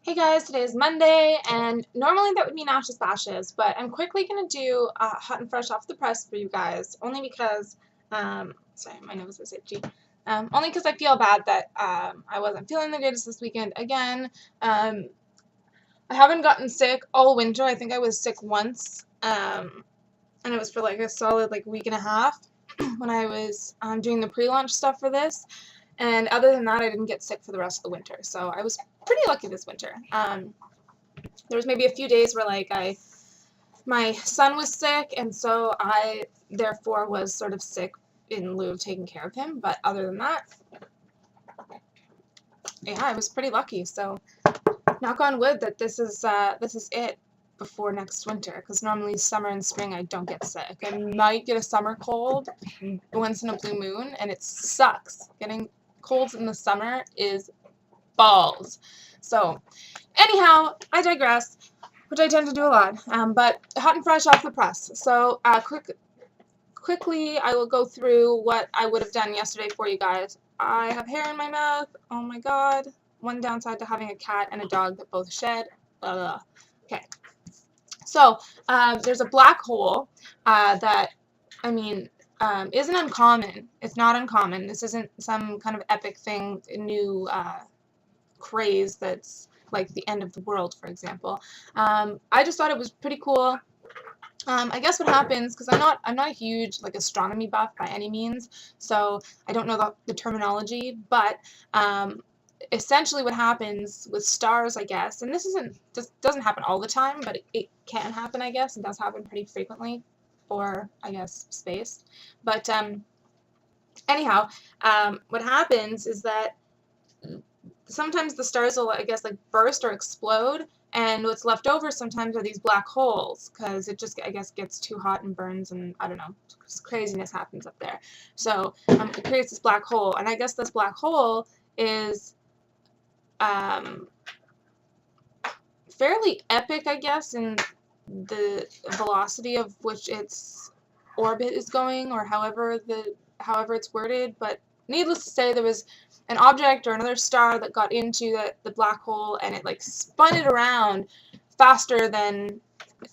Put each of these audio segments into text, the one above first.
Hey guys, today is Monday, and normally that would mean Ashes Bashes, but I'm quickly going to do hot and fresh off the press for you guys, only because, sorry, my nose is itchy, only because I feel bad that I wasn't feeling the greatest this weekend again. I haven't gotten sick all winter. I think I was sick once, and it was for like a solid week and a half when I was doing the pre-launch stuff for this. And other than that, I didn't get sick for the rest of the winter, so I was pretty lucky this winter. There was maybe a few days where my son was sick, and so I therefore was sort of sick in lieu of taking care of him. But other than that, yeah, I was pretty lucky. So knock on wood that this is it before next winter, because normally summer and spring I don't get sick. I might get a summer cold once in a blue moon, and it sucks. Getting colds in the summer is balls. So anyhow, I digress, which I tend to do a lot, but hot and fresh off the press. So quickly, I will go through what I would have done yesterday for you guys. I have hair in my mouth. Oh my god. One downside to having a cat and a dog that both shed. Blah, blah, blah. Okay. So there's a black hole that, I mean, isn't uncommon. It's not uncommon. This isn't some kind of epic thing, new craze that's like the end of the world, for example. I just thought it was pretty cool. I guess what happens, because I'm not a huge astronomy buff by any means, so I don't know the terminology, but essentially what happens with stars, I guess, and this doesn't happen all the time, but it can happen, I guess, and does happen pretty frequently for, I guess, space. But anyhow, what happens is that sometimes the stars will, I guess, burst or explode, and what's left over sometimes are these black holes, because it just, I guess, gets too hot and burns, and I don't know, craziness happens up there. So it creates this black hole, and I guess this black hole is fairly epic, I guess, in the velocity of which its orbit is going, or however it's worded. But needless to say, there was an object or another star that got into the black hole, and it spun it around faster than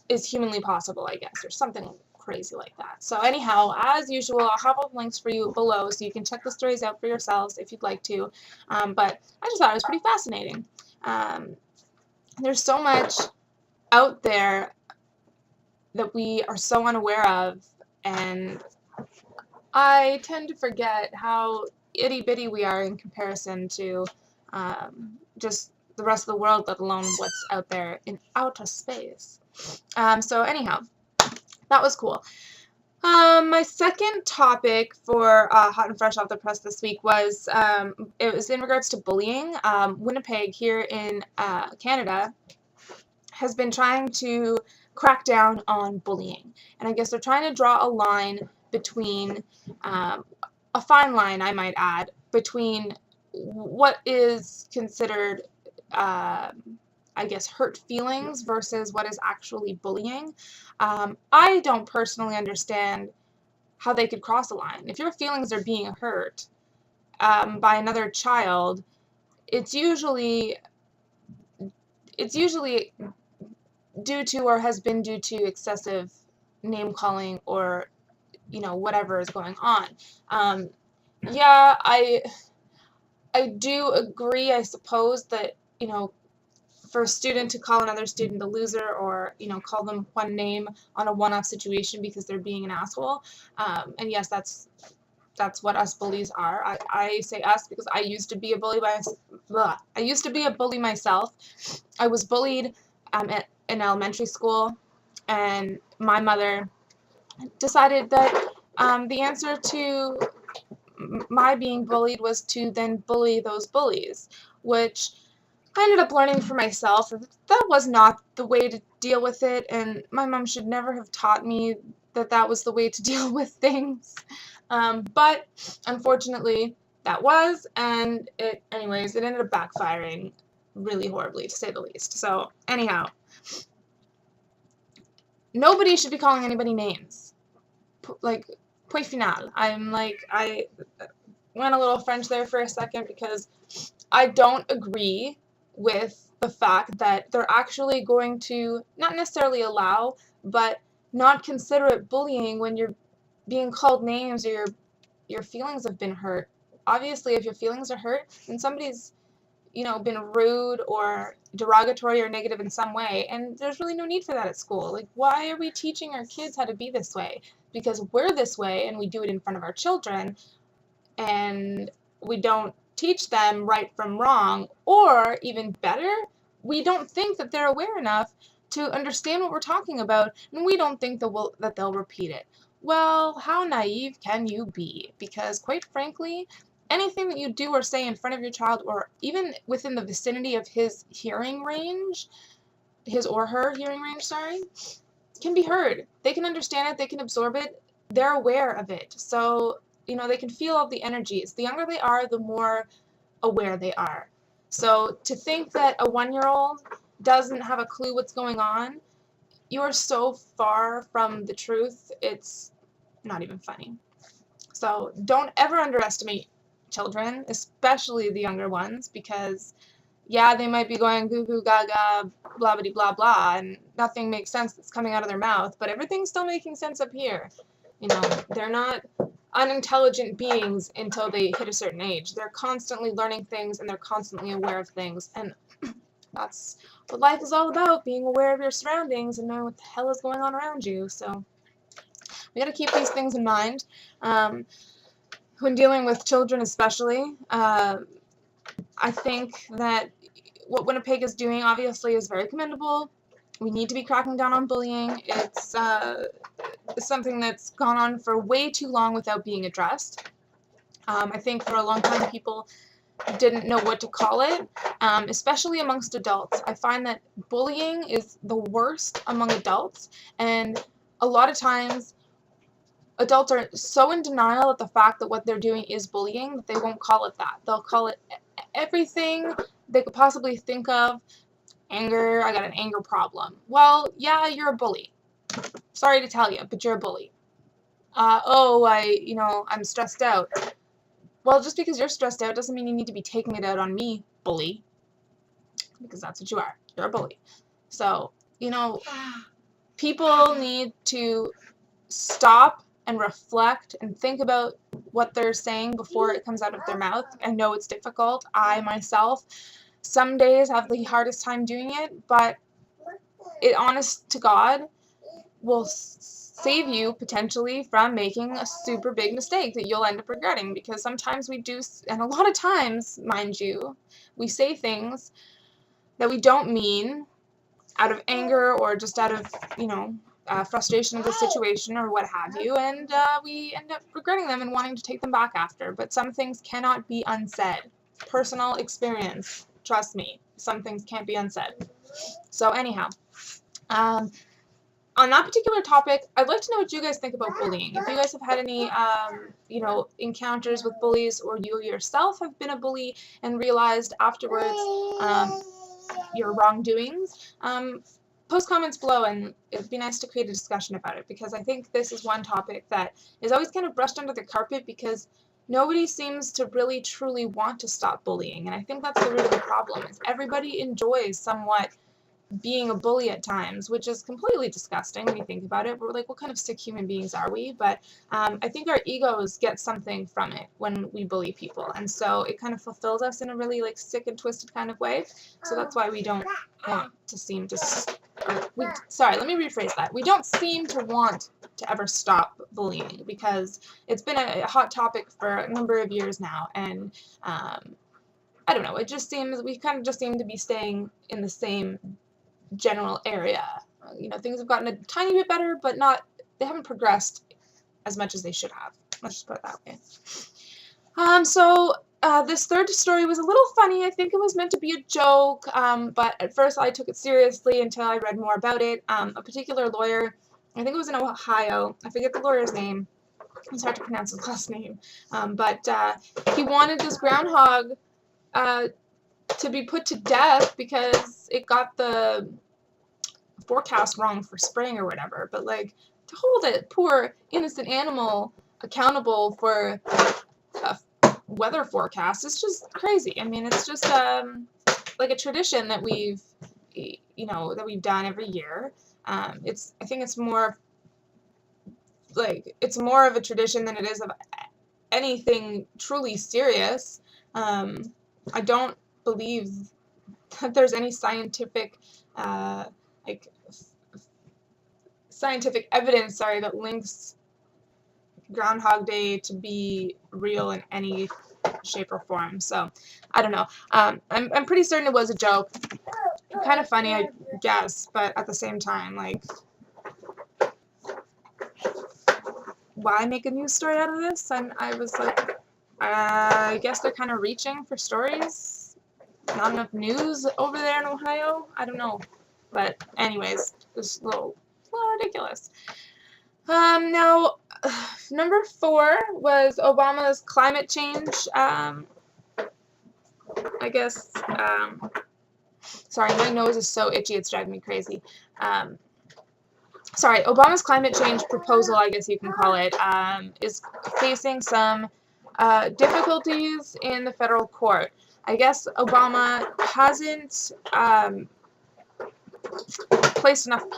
is humanly possible, I guess, or something crazy like that. So anyhow, as usual, I'll have all the links for you below so you can check the stories out for yourselves if you'd like to. But I just thought it was pretty fascinating. There's so much out there that we are so unaware of, and I tend to forget how itty-bitty we are in comparison to just the rest of the world, let alone what's out there in outer space. So anyhow, that was cool. My second topic for Hot and Fresh off the press this week was it was in regards to bullying. Winnipeg here in Canada has been trying to crack down on bullying, and I guess they're trying to draw a line between a fine line, I might add, between what is considered I guess hurt feelings versus what is actually bullying. I don't personally understand how they could cross a line. If your feelings are being hurt by another child, it's usually due to or has been due to excessive name calling, or whatever is going on. Yeah, I do agree, I suppose, that for a student to call another student a loser, or call them one name on a one-off situation because they're being an asshole, and yes, that's what us bullies are. I say us because I used to be a bully myself. I was bullied in elementary school, and my mother decided that the answer to my being bullied was to then bully those bullies, which I ended up learning for myself that was not the way to deal with it, and my mom should never have taught me that that was the way to deal with things. But unfortunately, that was, and it ended up backfiring really horribly, to say the least. So anyhow, nobody should be calling anybody names. Point final. I went a little French there for a second because I don't agree with the fact that they're actually going to not necessarily allow, but not consider it bullying when you're being called names or your feelings have been hurt. Obviously, if your feelings are hurt, then somebody's, been rude or derogatory or negative in some way, and there's really no need for that at school. Like, why are we teaching our kids how to be this way? Because we're this way and we do it in front of our children, and we don't teach them right from wrong, or even better, we don't think that they're aware enough to understand what we're talking about, and we don't think that they'll repeat it. Well, how naive can you be? Because quite frankly, anything that you do or say in front of your child, or even within the vicinity of his hearing range, his or her hearing range, sorry, can be heard. They can understand it, they can absorb it, they're aware of it. So, they can feel all the energies. The younger they are, the more aware they are. So to think that a 1-year-old doesn't have a clue what's going on, you are so far from the truth, it's not even funny. So don't ever underestimate children, especially the younger ones, because yeah, they might be going goo goo gaga, blah blah blah blah, and nothing makes sense that's coming out of their mouth, but everything's still making sense up here. They're not unintelligent beings until they hit a certain age. They're constantly learning things and they're constantly aware of things, and that's what life is all about, being aware of your surroundings and knowing what the hell is going on around you. So we got to keep these things in mind when dealing with children, especially. I think that what Winnipeg is doing, obviously, is very commendable. We need to be cracking down on bullying. It's something that's gone on for way too long without being addressed. I think for a long time people didn't know what to call it, especially amongst adults. I find that bullying is the worst among adults, and a lot of times adults are so in denial of the fact that what they're doing is bullying that they won't call it that. They'll call it everything they could possibly think of. Anger, I got an anger problem. Well, yeah, you're a bully. Sorry to tell you, but you're a bully. I'm stressed out. Well, just because you're stressed out doesn't mean you need to be taking it out on me, bully. Because that's what you are. You're a bully. So, people need to stop and reflect and think about what they're saying before it comes out of their mouth. I know it's difficult. I myself some days have the hardest time doing it, but it, honest to God, will save you potentially from making a super big mistake that you'll end up regretting, because sometimes we do, and a lot of times, mind you, we say things that we don't mean out of anger or just out of, frustration of the situation or what have you, and we end up regretting them and wanting to take them back after. But some things cannot be unsaid. Personal experience, trust me, some things can't be unsaid. So anyhow, on that particular topic, I'd like to know what you guys think about bullying. If you guys have had any, encounters with bullies, or you yourself have been a bully and realized afterwards your wrongdoings, post comments below, and it'd be nice to create a discussion about it, because I think this is one topic that is always kind of brushed under the carpet because nobody seems to really truly want to stop bullying, and I think that's the root of the problem. Is everybody enjoys somewhat being a bully at times, which is completely disgusting when you think about it. We're like, what kind of sick human beings are we? But I think our egos get something from it when we bully people, and so it kind of fulfills us in a really sick and twisted kind of way. So that's why we don't want to seem to. Let me rephrase that. We don't seem to want to ever stop bullying, because it's been a hot topic for a number of years now, and I don't know. It just seems we kind of just seem to be staying in the same general area. Things have gotten a tiny bit better, but they haven't progressed as much as they should have. Let's just put it that way. This third story was a little funny. I think it was meant to be a joke, but at first I took it seriously until I read more about it. A particular lawyer, I think it was in Ohio, I forget the lawyer's name, it's hard to pronounce his last name, but he wanted this groundhog to be put to death because it got the forecast wrong for spring or whatever. But to hold a poor innocent animal accountable for a weather forecast is just crazy. I mean, it's just like a tradition that we've done every year. I think it's more of a tradition than it is of anything truly serious. I don't believe that there's any like scientific evidence, that links Groundhog Day to be real in any shape or form. So I don't know. I'm pretty certain it was a joke. Kind of funny, I guess, but at the same time, like, why make a news story out of this? I was like, I guess they're kind of reaching for stories. Not enough news over there in Ohio. I don't know, but anyways, just a little ridiculous. Now, number 4 was Obama's climate change. I guess. Sorry, my nose is so itchy, it's driving me crazy. Sorry, Obama's climate change proposal, I guess you can call it, is facing some difficulties in the federal court. I guess Obama hasn't placed enough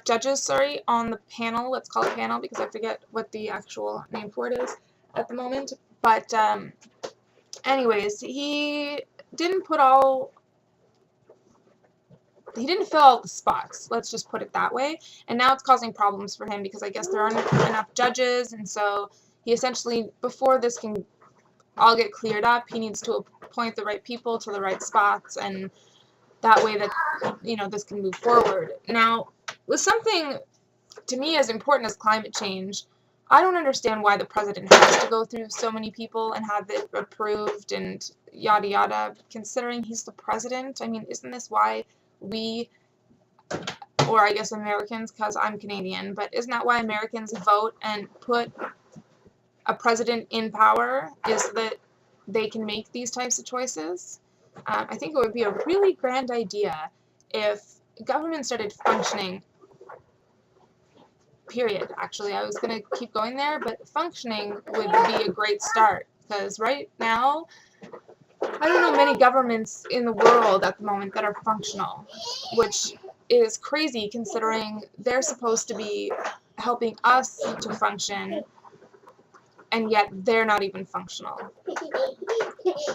judges, on the panel. Let's call it panel because I forget what the actual name for it is at the moment. But anyways, he didn't fill all the spots, let's just put it that way, and now it's causing problems for him because I guess there aren't enough judges, and so he essentially, before this can all get cleared up, he needs to appoint the right people to the right spots, and that way that, this can move forward. Now, with something to me as important as climate change, I don't understand why the president has to go through so many people and have it approved and yada yada, considering he's the president. I mean, isn't this why we, or I guess Americans, because I'm Canadian, but isn't that why Americans vote and put a president in power, is that they can make these types of choices? I think it would be a really grand idea if government started functioning, period. Actually, I was going to keep going there, but functioning would be a great start, because right now, I don't know many governments in the world at the moment that are functional, which is crazy considering they're supposed to be helping us to function, and yet they're not even functional.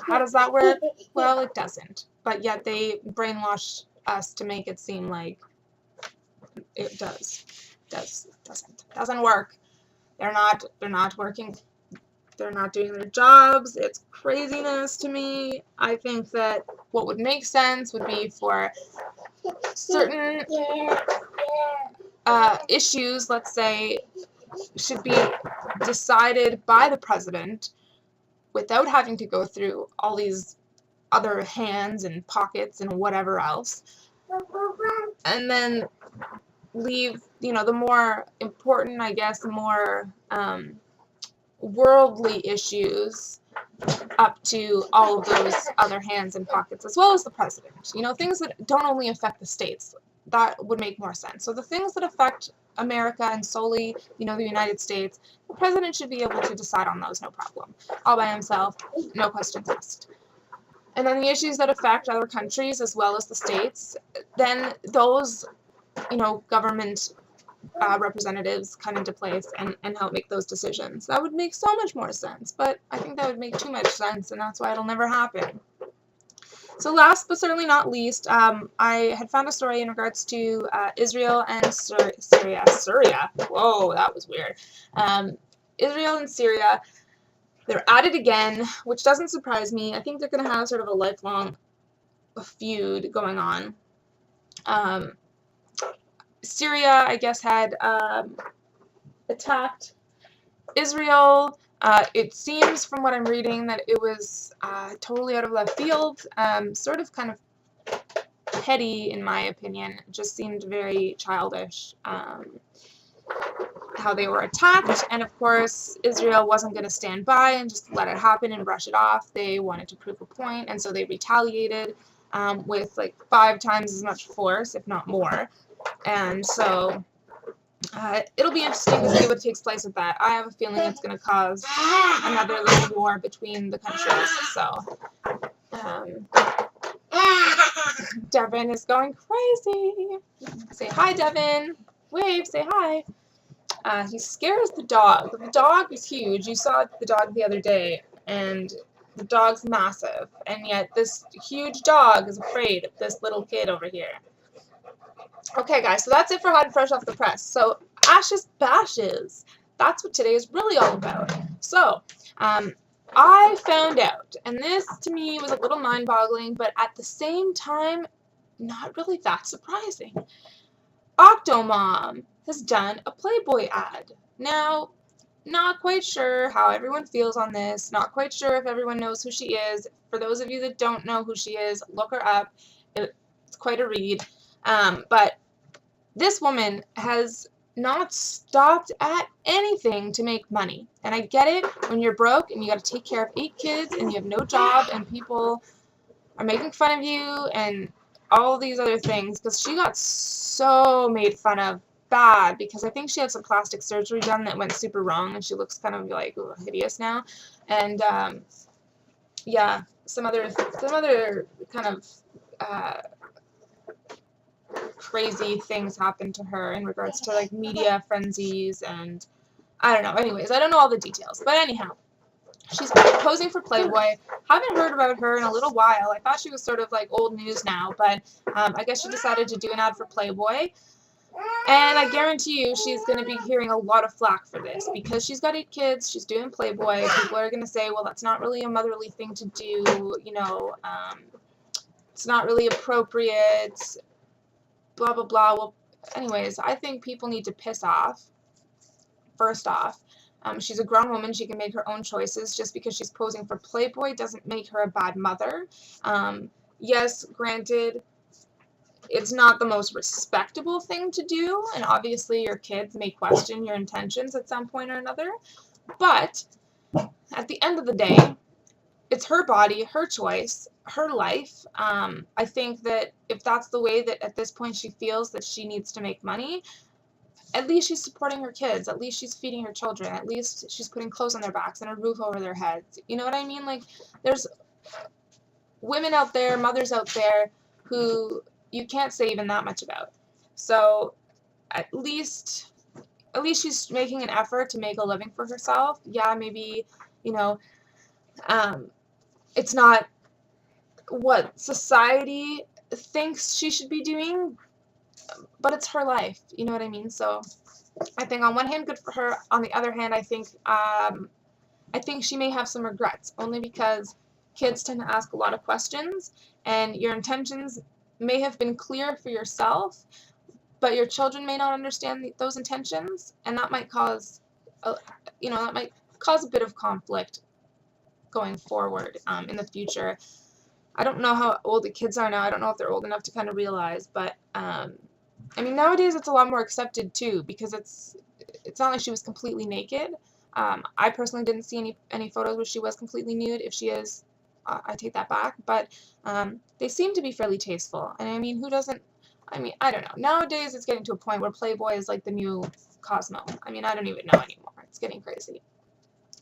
How does that work? Well, it doesn't. But yet they brainwash us to make it seem like it does. Doesn't work. They're not working. They're not doing their jobs. It's craziness to me. I think that what would make sense would be for certain issues, let's say, should be decided by the president without having to go through all these other hands and pockets and whatever else, and then leave, the more important, I guess, the more worldly issues up to all of those other hands and pockets, as well as the president. Things that don't only affect the states. That would make more sense. So the things that affect America and solely, the United States, the president should be able to decide on those, no problem. All by himself, no questions asked. And then the issues that affect other countries as well as the states, then those, government representatives come into place and help make those decisions. That would make so much more sense, but I think that would make too much sense, and that's why it'll never happen. So last but certainly not least, I had found a story in regards to Israel and Syria. Whoa, that was weird. Israel and Syria, they're at it again, which doesn't surprise me. I think they're going to have sort of a lifelong feud going on. Syria, I guess, had attacked Israel. It seems from what I'm reading that it was totally out of left field, sort of kind of petty in my opinion. It just seemed very childish how they were attacked, and of course Israel wasn't going to stand by and just let it happen and brush it off. They wanted to prove a point, and so they retaliated with like 5 times as much force, if not more. And so it'll be interesting to see what takes place with that. I have a feeling it's going to cause another little war between the countries. So Devin is going crazy. Say hi, Devin. Wave, say hi. He scares the dog. The dog is huge. You saw the dog the other day, and the dog's massive, and yet this huge dog is afraid of this little kid over here. Okay, guys, so that's it for Hot and Fresh Off the Press. So, Ashes Bashes. That's what today is really all about. So, I found out, and this to me was a little mind-boggling, but at the same time, not really that surprising. Octomom has done a Playboy ad. Now, not quite sure how everyone feels on this, not quite sure if everyone knows who she is. For those of you that don't know who she is, look her up. It's quite a read. But this woman has not stopped at anything to make money. And I get it, when you're broke and you got to take care of 8 kids and you have no job and people are making fun of you and all these other things, because she got so made fun of bad because I think she had some plastic surgery done that went super wrong and she looks kind of like hideous now. And yeah, some other kind of crazy things happened to her in regards to like media frenzies and I don't know. Anyways, I don't know all the details, but anyhow, she's posing for Playboy. Haven't heard about her in a little while. I thought she was sort of like old news now, but I guess she decided to do an ad for Playboy. And I guarantee you she's going to be hearing a lot of flack for this because she's got 8 kids, she's doing Playboy. People are going to say, well, that's not really a motherly thing to do, you know, it's not really appropriate, blah, blah, blah. Well, anyways, I think people need to piss off, first off. She's a grown woman. She can make her own choices. Just because she's posing for Playboy doesn't make her a bad mother. Yes, granted, it's not the most respectable thing to do, and obviously your kids may question your intentions at some point or another, but at the end of the day, it's her body, her choice, her life. I think that if that's the way that at this point she feels that she needs to make money, at least she's supporting her kids. At least she's feeding her children. At least she's putting clothes on their backs and a roof over their heads. You know what I mean? Like, there's women out there, mothers out there, who you can't say even that much about. So, at least she's making an effort to make a living for herself. Yeah, maybe, you know, it's not what society thinks she should be doing, but it's her life. You know what I mean? So, I think on one hand, good for her. On the other hand, I think she may have some regrets, only because kids tend to ask a lot of questions, and your intentions may have been clear for yourself, but your children may not understand those intentions, and that might cause, a bit of conflict going forward in the future. I don't know how old the kids are now. I don't know if they're old enough to kind of realize, but I mean, nowadays it's a lot more accepted too, because it's not like she was completely naked. I personally didn't see any photos where she was completely nude. If she is, I take that back. But they seem to be fairly tasteful. And I mean, who doesn't? I mean, I don't know. Nowadays, it's getting to a point where Playboy is like the new Cosmo. I mean, I don't even know anymore. It's getting crazy.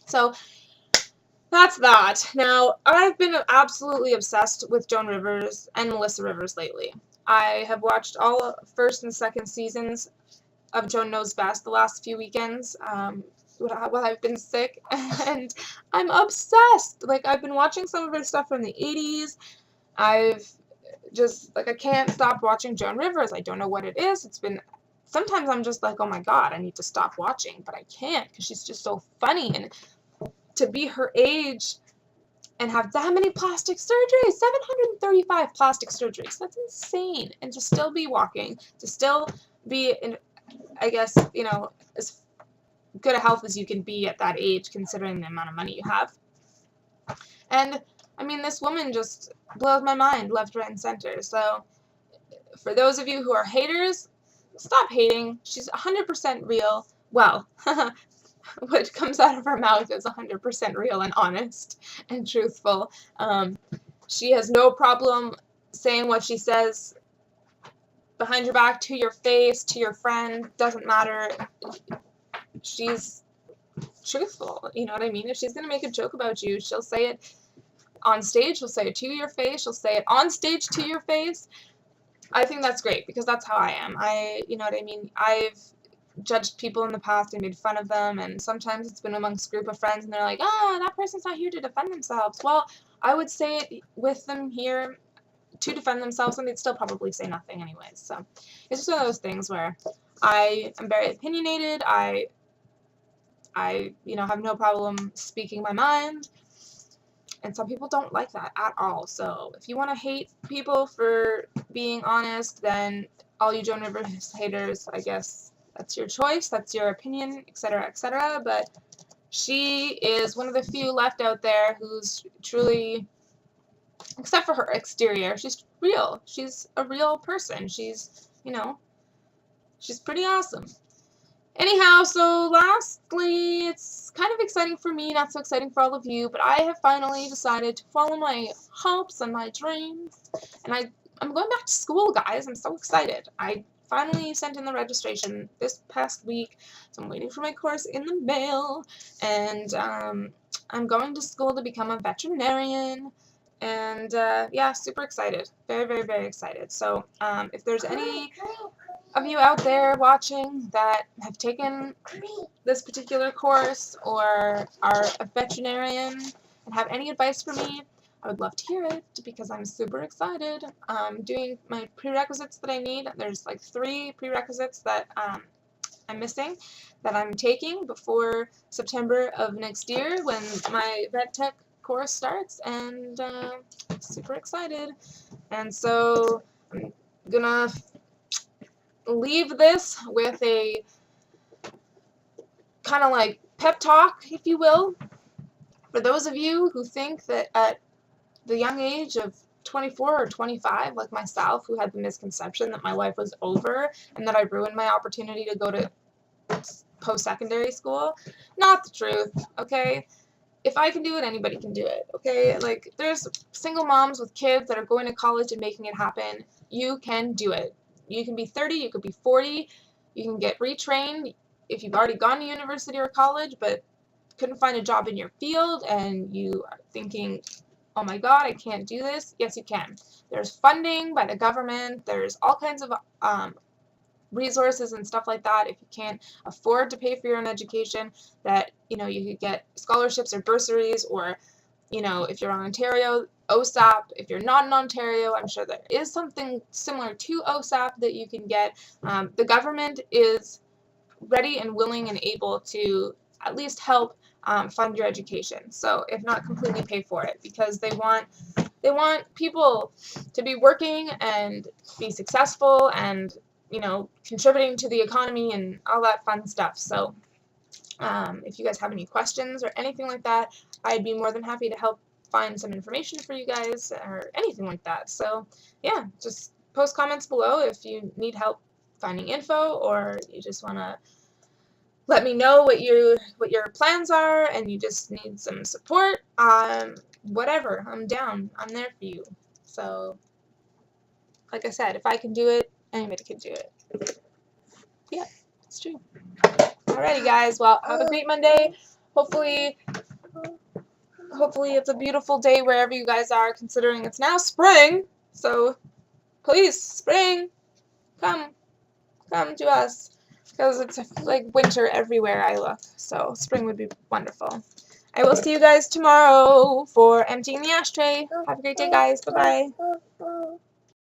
So that's that. Now, I've been absolutely obsessed with Joan Rivers and Melissa Rivers lately. I have watched all first and second seasons of Joan Knows Best the last few weekends while I've been sick, and I'm obsessed. Like, I've been watching some of her stuff from the 80s. I've just, like, I can't stop watching Joan Rivers. I don't know what it is. Sometimes I'm just like, oh my god, I need to stop watching, but I can't because she's just so funny, and to be her age and have that many plastic surgeries, 735 plastic surgeries, that's insane, and to still be walking, to still be in, I guess, as good a health as you can be at that age, considering the amount of money you have. And, I mean, this woman just blows my mind left, right, and center. So, for those of you who are haters, stop hating. She's 100% real. Well, what comes out of her mouth is 100% real and honest and truthful. She has no problem saying what she says behind your back, to your face, to your friend, doesn't matter. She's truthful, you know what I mean? If she's going to make a joke about you, she'll say it on stage. She'll say it to your face. She'll say it on stage to your face. I think that's great because that's how I am. You know what I mean? I've judged people in the past and made fun of them, and sometimes it's been amongst a group of friends and they're like, oh, that person's not here to defend themselves. Well, I would say it with them here to defend themselves, and they'd still probably say nothing anyways. So it's just one of those things where I am very opinionated. I have no problem speaking my mind, and some people don't like that at all. So if you want to hate people for being honest, then all you Joan Rivers haters, I guess that's your choice, that's your opinion, etc., etc. But she is one of the few left out there who's truly, except for her exterior, she's real. She's a real person. She's pretty awesome. Anyhow, so lastly, it's kind of exciting for me, not so exciting for all of you, but I have finally decided to follow my hopes and my dreams, and I'm going back to school, guys. I'm so excited. I finally sent in the registration this past week, so I'm waiting for my course in the mail, and I'm going to school to become a veterinarian, and yeah, super excited. Very, very, very excited. So if there's any of you out there watching that have taken this particular course or are a veterinarian and have any advice for me, I would love to hear it because I'm super excited. I'm doing my prerequisites that I need. There's like 3 prerequisites that I'm missing that I'm taking before September of next year when my vet tech course starts, and super excited. And so I'm gonna leave this with a kind of like pep talk, if you will, for those of you who think that at the young age of 24 or 25, like myself, who had the misconception that my life was over and that I ruined my opportunity to go to post-secondary school. Not the truth, okay? If I can do it, anybody can do it, okay? Like, there's single moms with kids that are going to college and making it happen. You can do it. You can be 30, you could be 40, you can get retrained if you've already gone to university or college but couldn't find a job in your field and you are thinking, oh my god, I can't do this. Yes, you can. There's funding by the government. There's all kinds of resources and stuff like that. If you can't afford to pay for your own education, that you could get scholarships or bursaries, or if you're in Ontario, OSAP. If you're not in Ontario, I'm sure there is something similar to OSAP that you can get. The government is ready and willing and able to at least help fund your education. So if not completely pay for it, because they want people to be working and be successful and contributing to the economy and all that fun stuff. So if you guys have any questions or anything like that, I'd be more than happy to help find some information for you guys or anything like that. So yeah, just post comments below if you need help finding info, or you just want to let me know what your plans are and you just need some support. Whatever, I'm down. I'm there for you. So like I said, if I can do it, anybody can do it. Yeah, it's true. Alrighty, guys. Well, have a great Monday. Hopefully it's a beautiful day wherever you guys are, considering it's now spring. So please, spring, come to us, because it's like winter everywhere I look. So spring would be wonderful. I will see you guys tomorrow for emptying the ashtray. Have a great day, guys. Bye-bye.